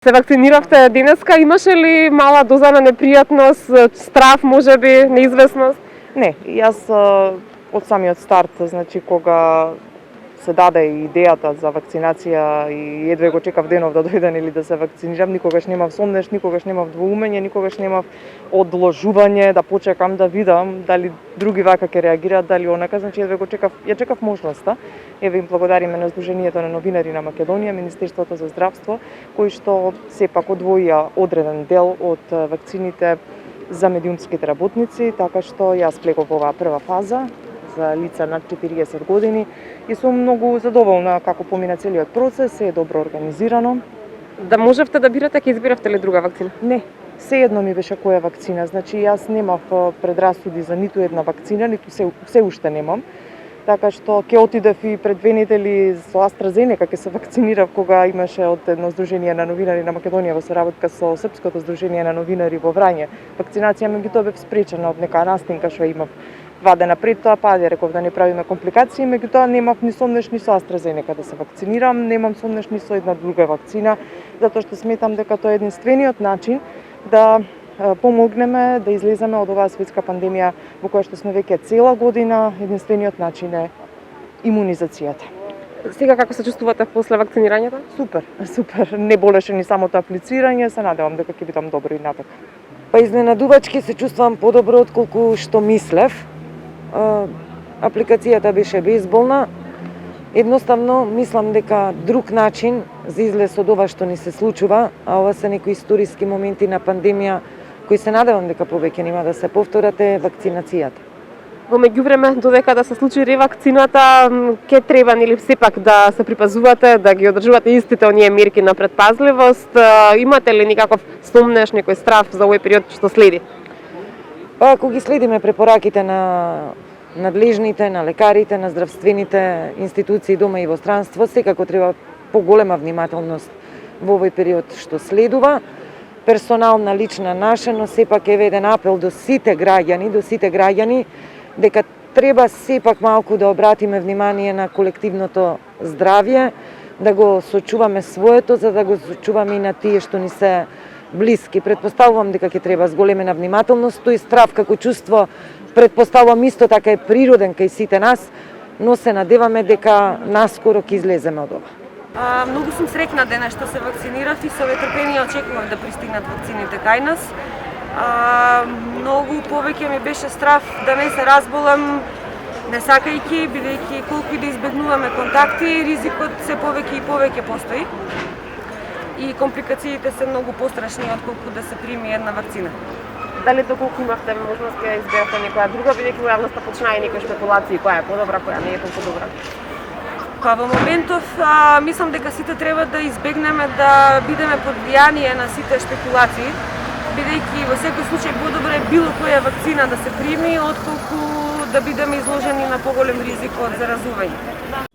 Се вакциниравте денеска, имаше ли мала доза на непријатност, страв, можеби, неизвестност? Не, јас од самиот старт, значи кога се даде идејата за вакцинација и едве го чекав денов да дојден или да се вакцинирам, никогаш немав сомнеш, никогаш немав двоумење, никогаш немав одложување да почекам да видам дали други вака ќе реагираат, дали онака, значи едве го чекав, ја чекав можноста. Еве им благодариме на Сдруженијето на новинари на Македонија, Министерството за здравство, кои што сепак одвоија одреден дел од вакцините за медиумските работници, така што јас влегов во оваа прва фаза за лица над 40 години и сум многу задоволна како помина целиот процес, е добро организирано. Да можевте да бирате, ќе избиравте ли друга вакцина? Не, сеедно ми беше која вакцина, значи јас немав предрасуди за ниту една вакцина, ниту се уште немам. Така што ќе отидев и пред 2 недели со AstraZeneca, ќе се вакцинирав кога имаше од едно Сдружение на новинари на Македонија во соработка со Српското Сдружение на новинари во Врање. Вакцинација меѓутоа бев спречена од нека настинка што имав 2 дена пред тоа, па реков да не правиме компликации, меѓутоа немав ни сомнеш ни со AstraZeneca да се вакцинирам, немам сомнеш ни со една друга вакцина, затоа што сметам дека тоа е единствениот начин да помогнеме да излеземе од оваа светска пандемија во која што сме веќе цела година. Единствениот начин е имунизацијата. Сега како се чувствувате после вакцинирањето? Супер, супер. Не болеше ни самото аплицирање, се надевам дека ќе бидам добро и натака. Па изненадувачки се чувствувам подобро отколку што мислев. Апликацијата беше безболна. Едноставно мислам дека друг начин за излез од ова што ни се случува, а ова се некои историски моменти на пандемија кои се надевам дека повеќе нема да се повторат, е вакцинацијата. Во меѓувреме, додека да се случи ревакцината, ќе треба или сепак да се припазувате, да ги одржувате истите оние мерки на предпазливост. Имате ли никаков сомнеш, некој страв за овој период што следи? Па ако ги следиме препораките на надлежните, на лекарите, на здравствените институции дома и во странство, секако треба поголема внимателност во овој период што следува. Персонална, лична наша, но сепак еве еден апел до сите граѓани, дека треба сепак малку да обратиме внимание на колективното здравје, да го сочуваме своето, за да го сочуваме и на тие што ни се блиски. Предпоставувам дека ќе треба зголемена внимателност, тој страв како чувство, предпоставувам исто така е природен кај сите нас, но се надеваме дека наскоро ќе излеземе од ова. Многу сум среќна денес што се вакцинирав и со нетрпение очекував да пристигнат вакцините кај нас. Многу повеќе ми беше страв да не се разболам, не сакајќи, бидејќи колку и да избегнуваме контакти, ризикот се повеќе и повеќе постои. И компликациите се многу пострашни отколку да се прими една вакцина. Дали доколку имавте можност да изберете некоја друга, бидејќи во јавноста почнаа и некои спекулации, која е подобра, која не е толку добра? Па во моментов мислам дека сите треба да избегнеме да бидеме под влијание на сите спекулации, бидејќи во секој случај подобро е било која вакцина да се прими, отколку да бидеме изложени на поголем ризик од заразување.